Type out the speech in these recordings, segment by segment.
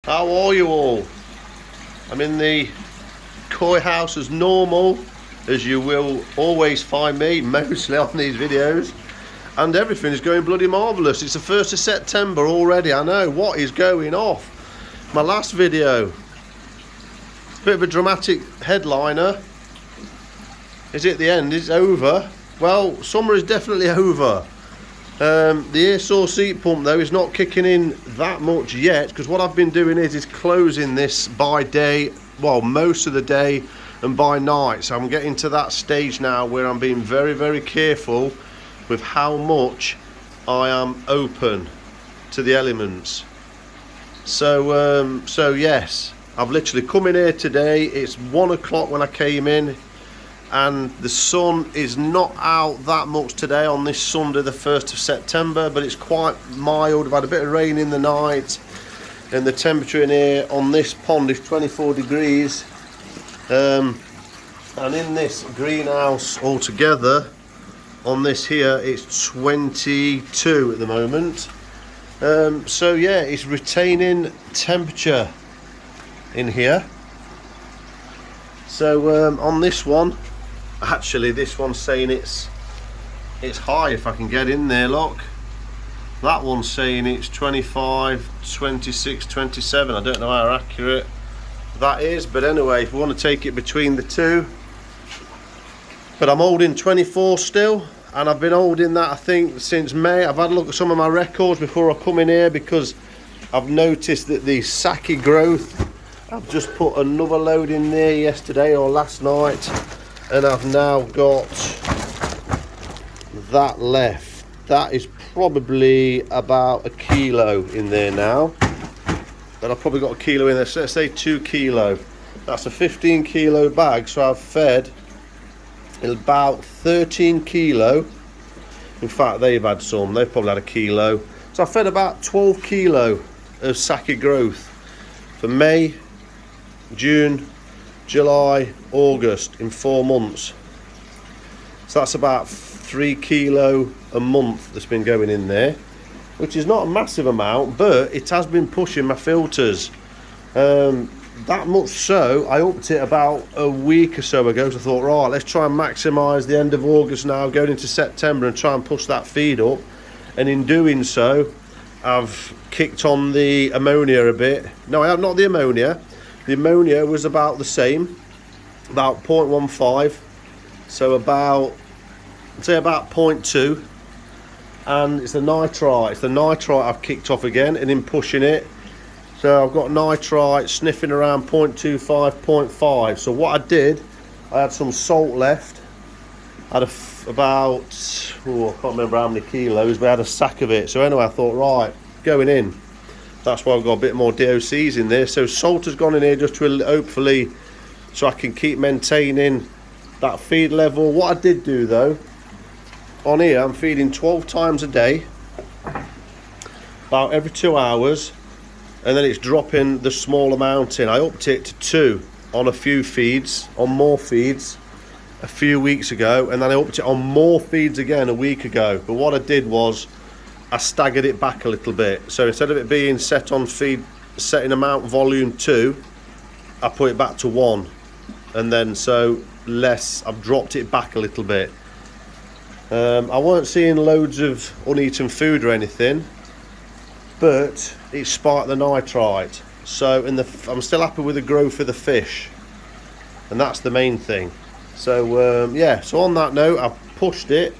How are you all? I'm in the koi house as normal, as you will always find me, mostly on these videos. And everything is going bloody marvellous. It's the 1st of September already, I know. What is going off? My last video, bit of a dramatic headliner. Is it the end? It's over. Well, summer is definitely over. The air source heat pump though is not kicking in that much yet, because what I've been doing is closing this by day, well, most of the day, and by night. So I'm getting to that stage now where I'm being very, very careful with how much I am open to the elements. So yes, I've literally come in here today. It's 1 o'clock when I came in, and the sun is not out that much today on this Sunday the 1st of September, but it's quite mild. I've had a bit of rain in the night, and the temperature in here on this pond is 24 degrees, and in this greenhouse altogether on this here it's 22 at the moment. So yeah, it's retaining temperature in here. So on this one, actually this one's saying it's high. If I can get in there, look, that one's saying it's 25, 26, 27. I don't know how accurate that is, but anyway, if we want to take it between the two, but I'm holding 24 still, and I've been holding that I think since May. I've had a look at some of my records before I come in here, because I've noticed that the Saki growth, I've just put another load in there yesterday or last night, and I've now got that left. That is probably about a kilo in there now, but I've probably got a kilo in there, so let's say 2 kilo. That's a 15 kilo bag, so I've fed about 13 kilo. In fact, they've had some, they've probably had a kilo, so I fed about 12 kilo of Saki growth for May, June, July, August, in 4 months. So that's about 3 kilo a month that's been going in there, which is not a massive amount, but it has been pushing my filters. That much so, I upped it about a week or so ago, so I thought, right, let's try and maximise the end of August now, going into September, and try and push that feed up. And in doing so, I've kicked on the ammonia a bit. No, I have not the ammonia. The ammonia was about the same, about 0.15, so about, I'd say about 0.2, and it's the nitrite. It's the nitrite I've kicked off again, and in pushing it, so I've got nitrite sniffing around 0.25, 0.5. So what I did, I had some salt left. I had about, I can't remember how many kilos, but I had a sack of it. So anyway, I thought, right, going in. That's why I've got a bit more DOCs in there. So salt has gone in here just to hopefully, so I can keep maintaining that feed level. What I did do though, on here I'm feeding 12 times a day, about every 2 hours, and then it's dropping the small amount in. I upped it to 2 on a few feeds, on more feeds a few weeks ago, and then I upped it on more feeds again a week ago. But what I did was I staggered it back a little bit. So instead of it being set on feed setting amount volume 2, I put it back to 1, and then so less, I've dropped it back a little bit. I weren't seeing loads of uneaten food or anything, but it spiked the nitrite. So I'm still happy with the growth of the fish, and that's the main thing. So yeah, so on that note, I've pushed it.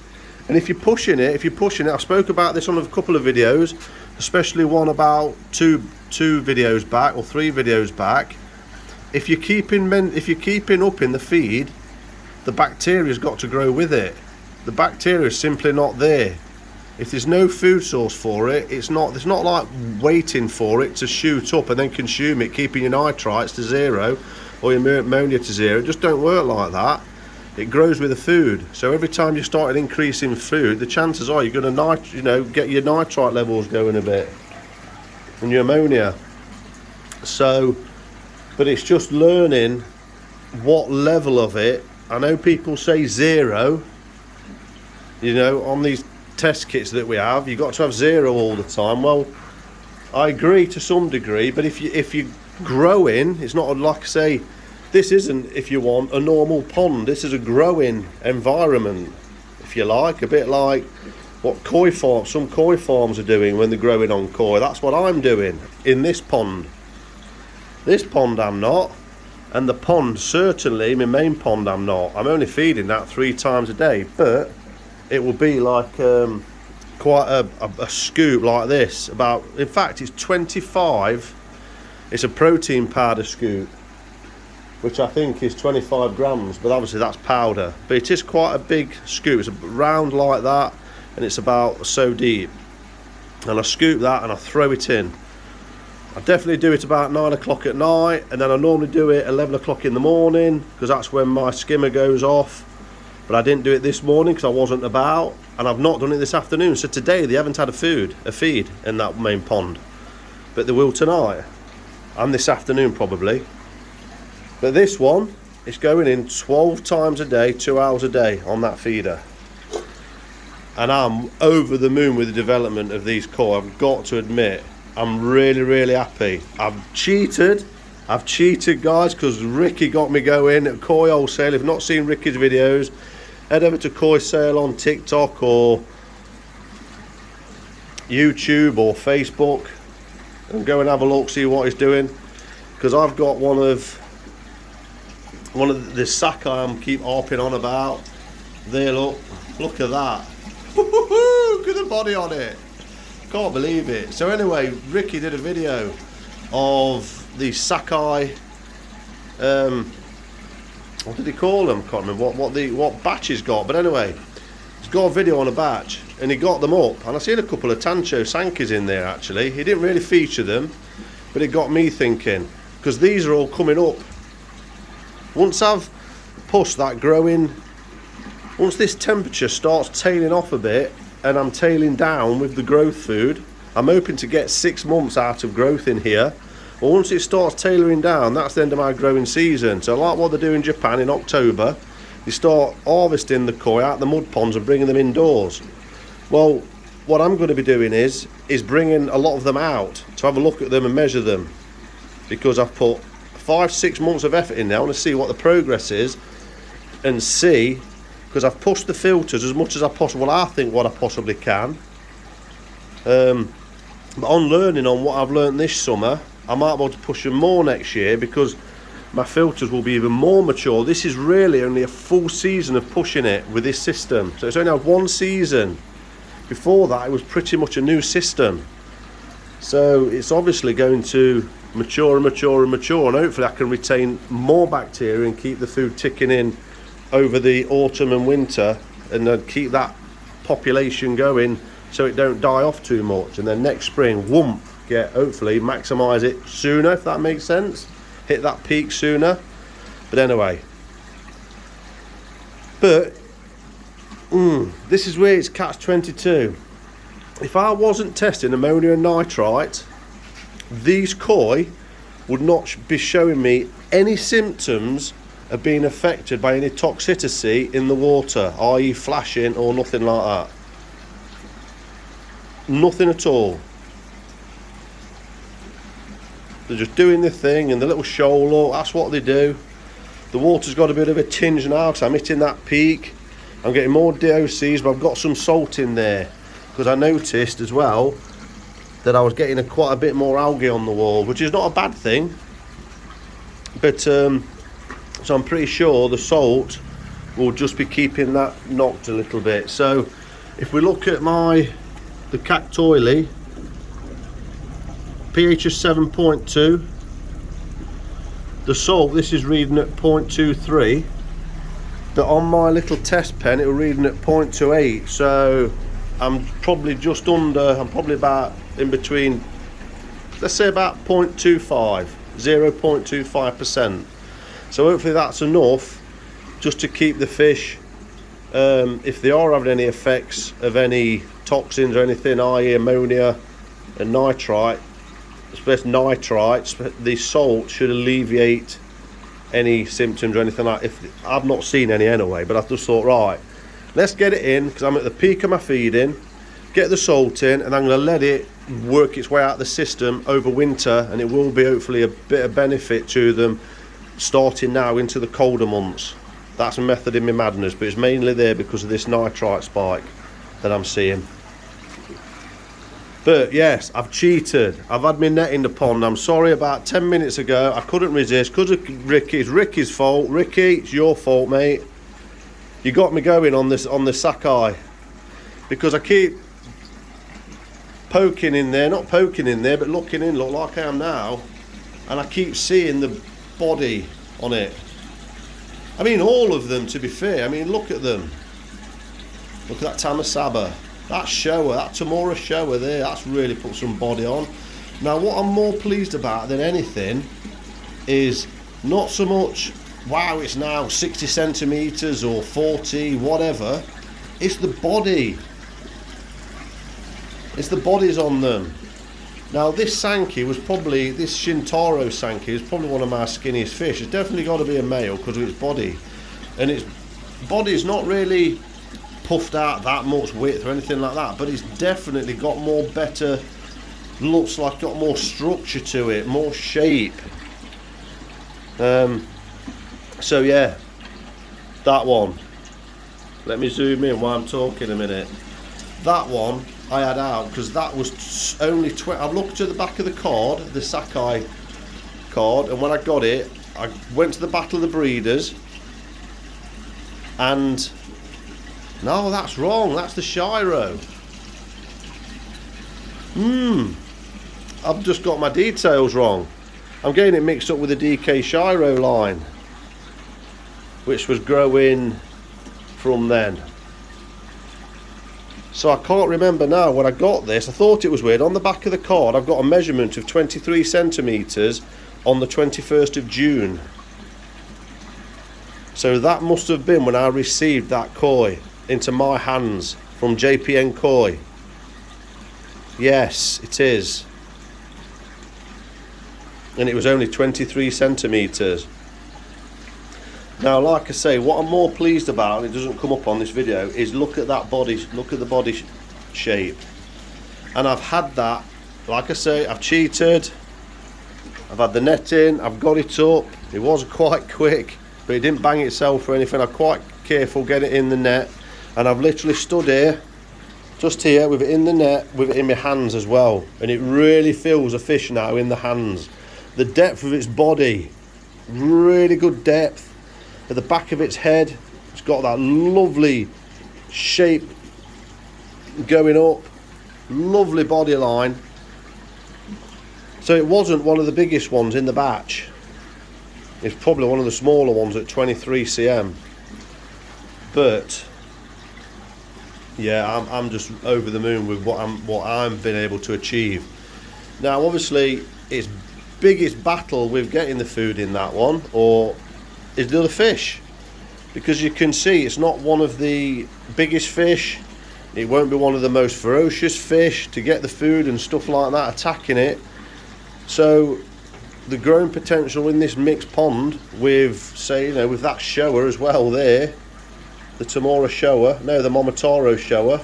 And if you're pushing it, I spoke about this on a couple of videos, especially one about two videos back or 3 videos back. If you're keeping up in the feed, the bacteria's got to grow with it. The bacteria is simply not there. If there's no food source for it, it's not like waiting for it to shoot up and then consume it, keeping your nitrites to 0 or your ammonia to 0. It just don't work like that. It grows with the food. So every time you start increasing food, the chances are you're going to get your nitrite levels going a bit and your ammonia. So, but it's just learning what level of it. I know people say 0, on these test kits that we have, you've got to have 0 all the time. Well, I agree to some degree, but if you're growing, it's not like, say, this isn't, if you want, a normal pond. This is a growing environment, if you like, a bit like what some koi farms are doing when they're growing on koi. That's what I'm doing in this pond. This pond I'm not, and the pond, certainly my main pond, I'm not. I'm only feeding that 3 times a day, but it will be like quite a scoop like this. In fact, it's 25. It's a protein powder scoop, which I think is 25 grams, but obviously that's powder. But it is quite a big scoop. It's a round like that, and it's about so deep. And I scoop that and I throw it in. I definitely do it about 9 o'clock at night, and then I normally do it 11 o'clock in the morning, because that's when my skimmer goes off. But I didn't do it this morning because I wasn't about, and I've not done it this afternoon. So today they haven't had a feed in that main pond, but they will tonight and this afternoon probably. But this one is going in 12 times a day, 2 hours a day on that feeder. And I'm over the moon with the development of these koi. I've got to admit, I'm really, really happy. I've cheated, guys, because Ricky got me going at Koi Wholesale. If you've not seen Ricky's videos, head over to Koi Sale on TikTok or YouTube or Facebook and go and have a look, see what he's doing. Because I've got one of the Sakai I'm keep harping on about. There, look at that. Look at the body on it. Can't believe it. So anyway, Ricky did a video of the Sakai, what did he call them? Can't remember what batch he's got. But anyway, he's got a video on a batch, and he got them up. And I seen a couple of Tancho Sankis in there actually. He didn't really feature them, but it got me thinking, because these are all coming up. Once I've pushed that growing, once this temperature starts tailing off a bit, and I'm tailing down with the growth food, I'm hoping to get 6 months out of growth in here. But once it starts tailoring down, that's the end of my growing season. So like what they do in Japan in October, you start harvesting the koi out of the mud ponds and bringing them indoors. Well, what I'm going to be doing is bringing a lot of them out to have a look at them and measure them, because I've put 5-6 months of effort in there. I want to see what the progress is and see, because I've pushed the filters as much as I possibly can. But on learning on what I've learned this summer, I might be able to push them more next year, because my filters will be even more mature. This is really only a full season of pushing it with this system. So it's only had 1 season. Before that, it was pretty much a new system. So it's obviously going to mature and mature and mature, and hopefully I can retain more bacteria and keep the food ticking in over the autumn and winter, and then keep that population going so it don't die off too much. And then next spring, hopefully maximise it sooner, if that makes sense. Hit that peak sooner. But anyway, this is where it's catch-22. If I wasn't testing ammonia and nitrite, these koi would not be showing me any symptoms of being affected by any toxicity in the water, i.e. flashing or nothing like that. Nothing at all. They're just doing their thing, and the little shoal, that's what they do. The water's got a bit of a tinge now because I'm hitting that peak. I'm getting more DOCs, but I've got some salt in there, because I noticed as well that I was getting quite a bit more algae on the wall, which is not a bad thing. But so I'm pretty sure the salt will just be keeping that knocked a little bit. So if we look at the Cactoile, pH is 7.2. The salt, this is reading at 0.23, but on my little test pen it was reading at 0.28. So I'm probably just under, I'm probably about in between, let's say about 0.25, 0.25%. So hopefully that's enough just to keep the fish, if they are having any effects of any toxins or anything, i.e. ammonia and nitrite, especially nitrites, the salt should alleviate any symptoms or anything like that. If I've not seen any anyway, but I've just thought, right, let's get it in, because I'm at the peak of my feeding. get the salt in, and I'm going to let it work its way out the system over winter, and it will be hopefully a bit of benefit to them starting now into the colder months. That's a method in my madness, but it's mainly there because of this nitrite spike that I'm seeing. But yes, I've cheated. I've had my net in the pond. I'm sorry, about 10 minutes ago I couldn't resist because of Ricky. It's Ricky's fault. Ricky, it's your fault, mate. You got me going on this, on the Sakai, because I keep poking in there, not poking in there, but looking in, look like I am now, and I keep seeing the body on it. I mean, all of them, to be fair. I mean, look at them. Look at that Tamasaba. That shower, that Tamora shower there, that's really put some body on. Now, what I'm more pleased about than anything is not so much, wow, it's now 60 centimetres or 40, whatever. It's the body. It's the bodies on them. Now, this Sankey was probably, this Shintaro Sankey is probably one of my skinniest fish. It's definitely got to be a male because of its body. And its body's not really puffed out that much width or anything like that, but it's definitely got more better, looks like got more structure to it, more shape. So yeah, that one, let me zoom in while I'm talking a minute. That one I had out because that was only 20. I've looked at the back of the card, the Sakai card, and when I got it, I went to the Battle of the Breeders, and no, that's wrong. That's the Shiro. I've just got my details wrong. I'm getting it mixed up with the DK Shiro line, which was growing from then. So I can't remember now when I got this. I thought it was weird. On the back of the card, I've got a measurement of 23 centimetres on the 21st of June. So that must have been when I received that koi into my hands from JPN Koi. Yes, it is. And it was only 23 centimetres. Now, like I say, what I'm more pleased about, and it doesn't come up on this video, is look at that body, look at the body shape. And I've had that, like I say, I've cheated. I've had the net in, I've got it up. It was quite quick, but it didn't bang itself or anything. I'm quite careful getting it in the net. And I've literally stood here, just here, with it in the net, with it in my hands as well. And it really feels a fish now in the hands. The depth of its body, really good depth. At the back of its head, it's got that lovely shape going up. Lovely body line. So it wasn't one of the biggest ones in the batch. It's probably one of the smaller ones at 23 cm. But yeah, I'm just over the moon with what I'm been able to achieve. Now, obviously, its biggest battle with getting the food in that one, or is the other fish, because you can see it's not one of the biggest fish. It won't be one of the most ferocious fish to get the food and stuff like that attacking it. So the growing potential in this mixed pond with, say, you know, with that shower as well there, the Tamora shower, no, the Momotaro shower,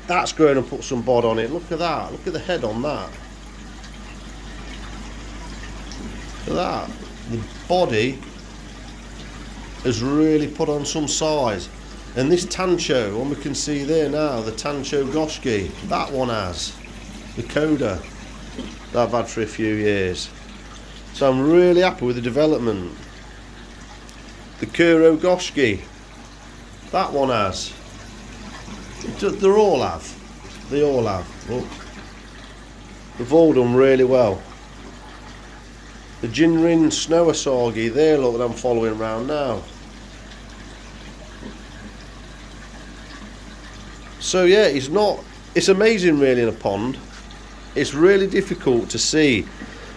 that's grown and put some bod on it. Look at that, look at the head on that. Look at that, the body has really put on some size. And this Tancho, one we can see there now, the Tancho Goshki, that one has the coda that I've had for a few years. So I'm really happy with the development. The Kuro Goshki, that one has. They all have. They all have. Look. They've all done really well. The Jinrin Snow Asagi there, look, that I'm following around now. So yeah, it's amazing really in a pond. It's really difficult to see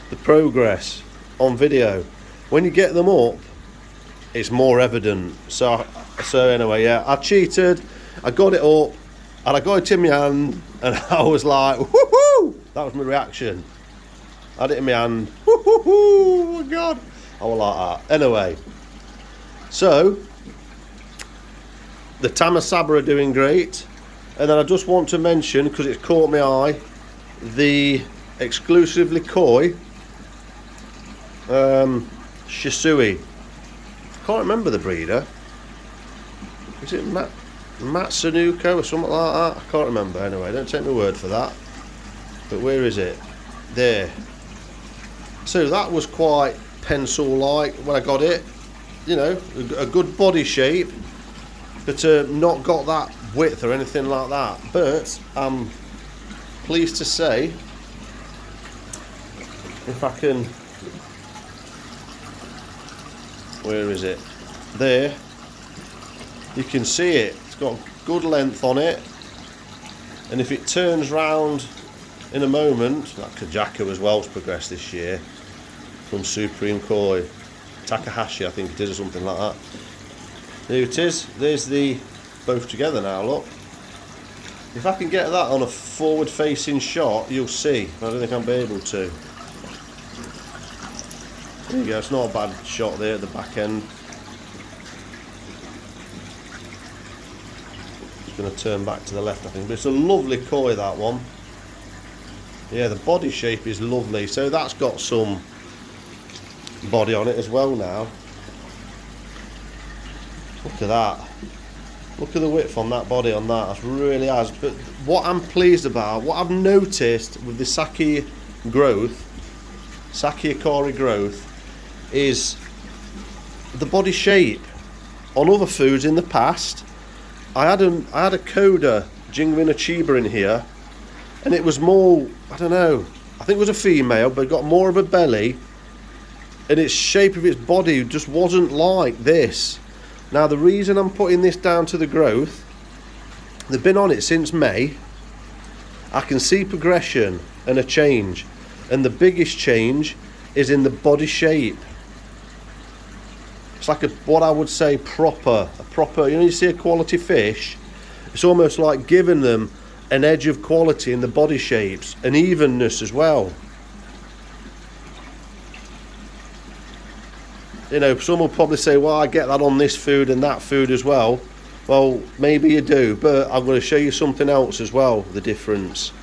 the progress on video. When you get them up, it's more evident. So anyway, yeah, I cheated, I got it up, and I got it in my hand, and I was like, woohoo! That was my reaction. I had it in my hand, woohoo! Oh my God! I was like that. Anyway, so the Tamasaba are doing great, And then I just want to mention, because it's caught my eye, the exclusively koi Shisui. I can't remember the breeder. Is it Matsunuko or something like that? I can't remember. Anyway, don't take my word for that. But where is it? There. So that was quite pencil-like when I got it. You know, a good body shape, but not got that width or anything like that. But I'm pleased to say, if I can, where is it? There. You can see it. It's got good length on it. And if it turns round in a moment, that Kajaka as well has progressed this year from Supreme Koi. Takahashi, I think it is, or something like that. There it is. There's the both together now, look. If I can get that on a forward facing shot, you'll see. I don't think I'll be able to. There you go, it's not a bad shot there at the back end. It's going to turn back to the left, I think. But it's a lovely koi, that one. Yeah, the body shape is lovely. So that's got some body on it as well now. Look at that. Look at the width on that body on that. That really has. But what I'm pleased about, what I've noticed with the Saki growth, Saki Akari growth, is the body shape. On other foods in the past, I had a Koda Jingvin Chiba in here, and it was more, I don't know, I think it was a female, but it got more of a belly, and its shape of its body just wasn't like this. Now the reason I'm putting this down to the growth, they've been on it since May. I can see progression and a change, and the biggest change is in the body shape. It's like what I would say proper, you know, you see a quality fish, it's almost like giving them an edge of quality in the body shapes and evenness as well. You know, some will probably say, well, I get that on this food and that food as well. Well, maybe you do, but I'm going to show you something else as well, the difference.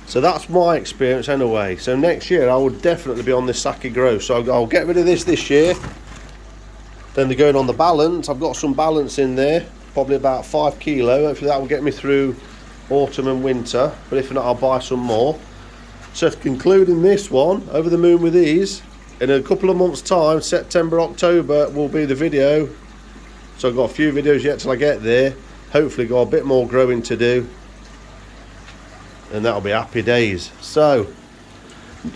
So that's my experience anyway. So next year I will definitely be on this Saki growth. So I'll get rid of this year. Then they're going on the balance. I've got some balance in there, probably about 5 kilo. Hopefully that will get me through autumn and winter. But if not, I'll buy some more. So concluding this one, over the moon with these, in a couple of months' time, September, October, will be the video. So I've got a few videos yet till I get there. Hopefully got a bit more growing to do. And that'll be happy days. So,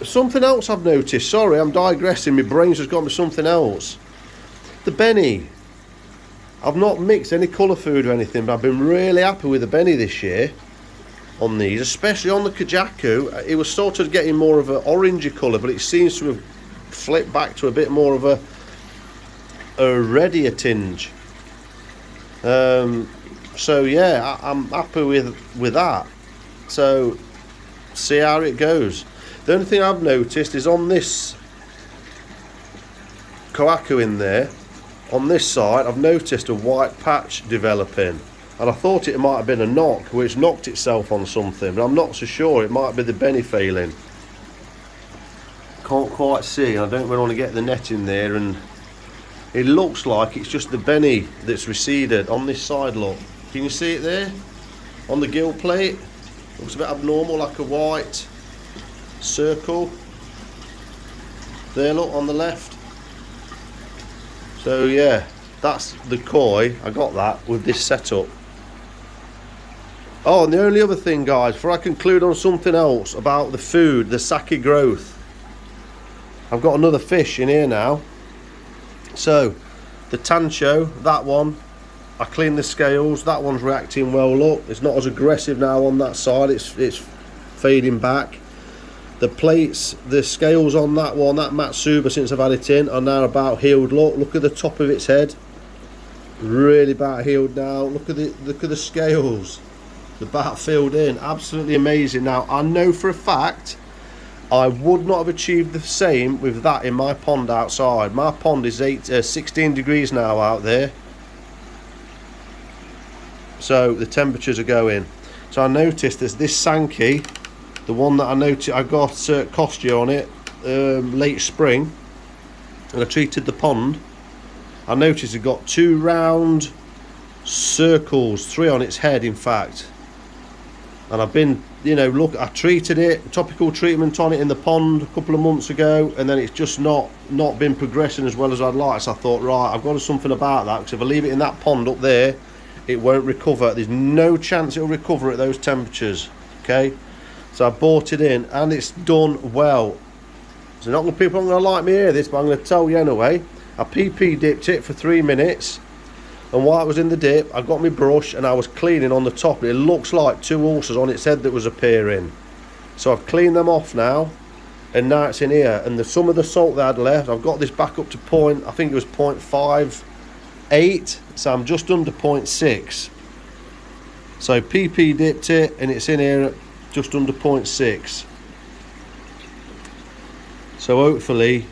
something else I've noticed. Sorry, I'm digressing. My brain's just got me something else. The Benny. I've not mixed any colour food or anything, but I've been really happy with the Benny this year on these, especially on the Kajaku. It was sort of getting more of an orangey colour, but it seems to have flipped back to a bit more of a reddier tinge. So yeah, I'm happy with that. So see how it goes. The only thing I've noticed is on this Kohaku in there, on this side, I've noticed a white patch developing, and I thought it might have been a knock, which knocked itself on something, but I'm not so sure. It might be the Benny failing. Can't quite see. I don't really want to get the net in there, and it looks like it's just the Benny that's receded on this side. Look, can you see it there on the gill plate? Looks a bit abnormal, like a white circle there, look, on the left. So yeah, that's the koi. I got that with this setup. Oh, and the only other thing, guys, before I conclude on something else about the food, the Saki growth, I've got another fish in here now. So the Tancho, that one, I cleaned the scales. That one's reacting well. Look, it's not as aggressive now on that side. It's fading back. The plates, the scales on that one, that Matsuba, since I've had it in, are now about healed. Look at the top of its head. Really about healed now. Look at the scales. The bat filled in. Absolutely amazing. Now I know for a fact I would not have achieved the same with that in my pond outside. My pond is 16 degrees now out there. so the temperatures are going. So I noticed there's this Sankey, the one that I got Costio on it late spring, and I treated the pond. I noticed it got 2 round circles, 3 on its head in fact, and I've been, you know, look, I treated it, topical treatment on it in the pond a couple of months ago, and then it's just not been progressing as well as I'd like. So I thought, right, I've got to do something about that, because if I leave it in that pond up there, it won't recover. There's no chance it'll recover at those temperatures. Okay, so I bought it in and it's done well. So not gonna, people aren't going to like me hear this, but I'm going to tell you anyway. I PP dipped it for 3 minutes, and while I was in the dip, I got my brush and I was cleaning on the top. It looks like 2 ulcers on its head that was appearing. So I've cleaned them off now, and now it's in here. And some of the salt that I'd left, I've got this back up to I think it was 0.58, so I'm just under 0.6. So PP dipped it and it's in here at just under 0.6. So hopefully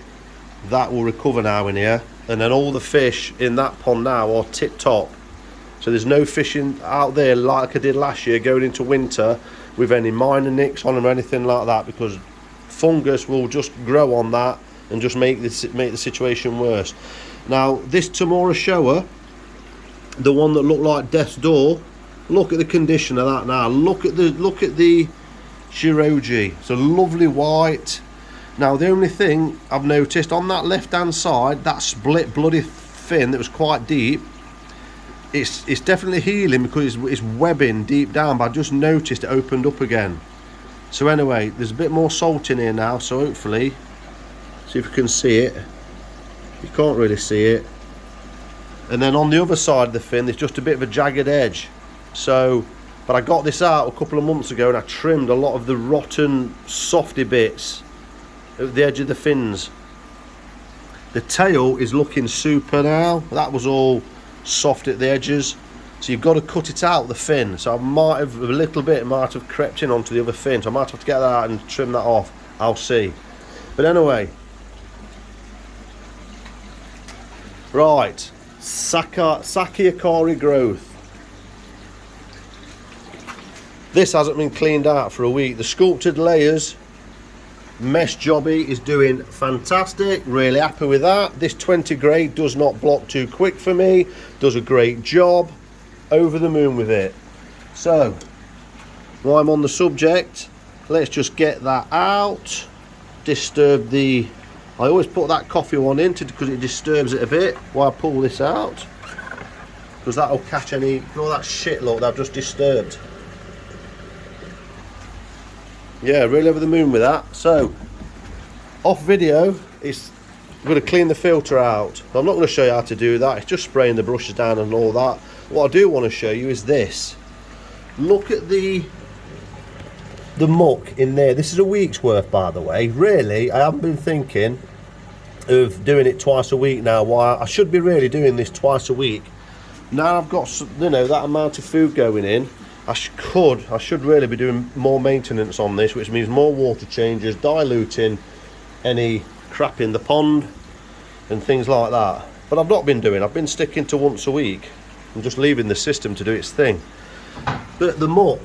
that will recover now in here, and then all the fish in that pond now are tip top. So there's no fishing out there like I did last year going into winter with any minor nicks on them or anything like that, because fungus will just grow on that and just make the situation worse. Now this Tamora shower, the one that looked like death's door, look at the condition of that now. Look at the Shiroji. It's a lovely white. Now the only thing I've noticed on that left hand side, that split bloody fin that was quite deep, it's definitely healing because it's webbing deep down, but I just noticed it opened up again. So anyway, there's a bit more salt in here now, so hopefully, see if you can see it. You can't really see it. And then on the other side of the fin there's just a bit of a jagged edge. So, but I got this out a couple of months ago and I trimmed a lot of the rotten softy bits at the edge of the fins. The tail is looking super now. That was all soft at the edges, so you've got to cut it out the fin. So I might have a little bit might have crept in onto the other fin, so I might have to get that out and trim that off. I'll see. But anyway, right, Saki Akari growth. This hasn't been cleaned out for a week. The sculpted layers mesh jobby is doing fantastic, really happy with that. This 20 grade does not block too quick for me, does a great job, over the moon with it. So while I'm on the subject, let's just get that out. Disturb the, I always put that coffee one in because it disturbs it a bit while I pull this out, because that'll catch any, all that shit look that I've just disturbed. Yeah, really over the moon with that. So off video, I'm going to clean the filter out. I'm not going to show you how to do that, it's just spraying the brushes down and all that. What I do want to show you is this. Look at the muck in there. This is a week's worth, by the way. Really, I haven't been thinking of doing it twice a week now. Why I should be really doing this twice a week. Now I've got, you know, that amount of food going in, I should really be doing more maintenance on this, which means more water changes, diluting any crap in the pond and things like that. But I've not been doing, I've been sticking to once a week and just leaving the system to do its thing. But the muck,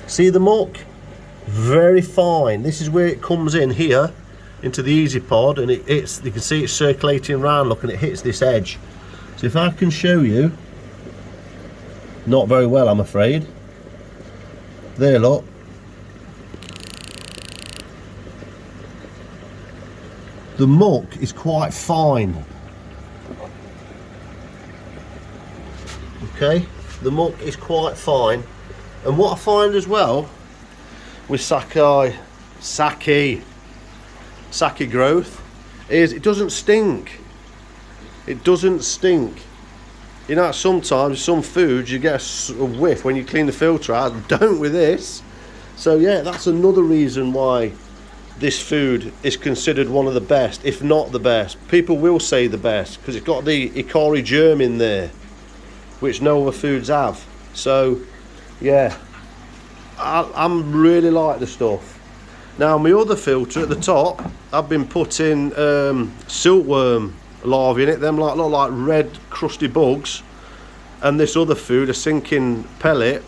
see the muck? Very fine. This is where it comes in here into the Easy Pod, and you can see it's circulating around, look, and it hits this edge. So if I can show you, not very well I'm afraid. There, look. The muck is quite fine. Okay, the muck is quite fine. And what I find as well with Saki growth is it doesn't stink. It doesn't stink. You know, sometimes some foods you get a whiff when you clean the filter out. Don't with this. So yeah, that's another reason why this food is considered one of the best, if not the best. People will say the best because it's got the Ikari germ in there, which no other foods have. So yeah, I'm really like the stuff. Now my other filter at the top, I've been putting silkworm larvae in it. Them look like red crusty bugs. and this other food, a sinking pellet,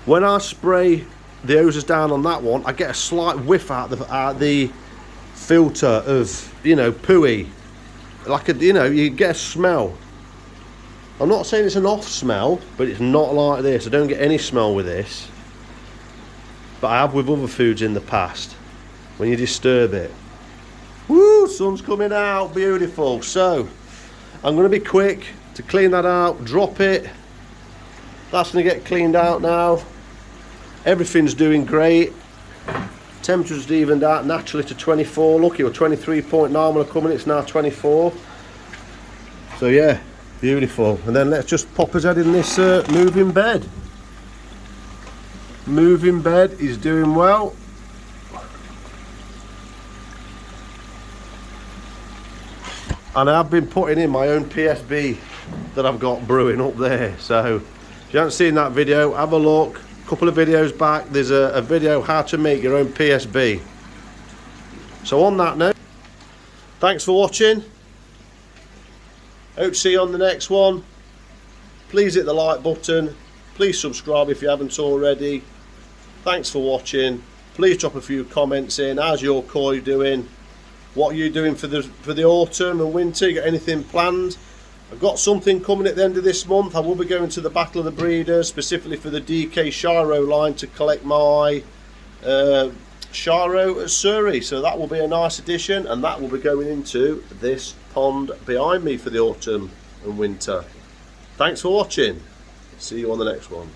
when I spray the hoses down on that one, I get a slight whiff out the filter of, you know, pooey. Like a, you know, you get a smell. I'm not saying it's an off smell, but it's not like this. I don't get any smell with this. But I have with other foods in the past. When you disturb it. Woo, sun's coming out, beautiful. So, I'm going to be quick to clean that out, drop it. That's going to get cleaned out now. Everything's doing great. Temperature's evened out naturally to 24. Look, it was 23.9 when I come in, it's now 24. So yeah, beautiful. And then let's just pop us head in this moving bed. Moving bed is doing well. And I've been putting in my own PSB that I've got brewing up there. So if you haven't seen that video, have a look. A couple of videos back, there's a video how to make your own PSB. So on that note, thanks for watching. Hope to see you on the next one. Please hit the like button. Please subscribe if you haven't already. Thanks for watching. Please drop a few comments in. How's your koi doing? What are you doing for the autumn and winter? You got anything planned? I've got something coming at the end of this month. I will be going to the Battle of the Breeders, specifically for the DK Shiro line, to collect my Shiro at Surrey. So that will be a nice addition, and that will be going into this pond behind me for the autumn and winter. Thanks for watching. See you on the next one.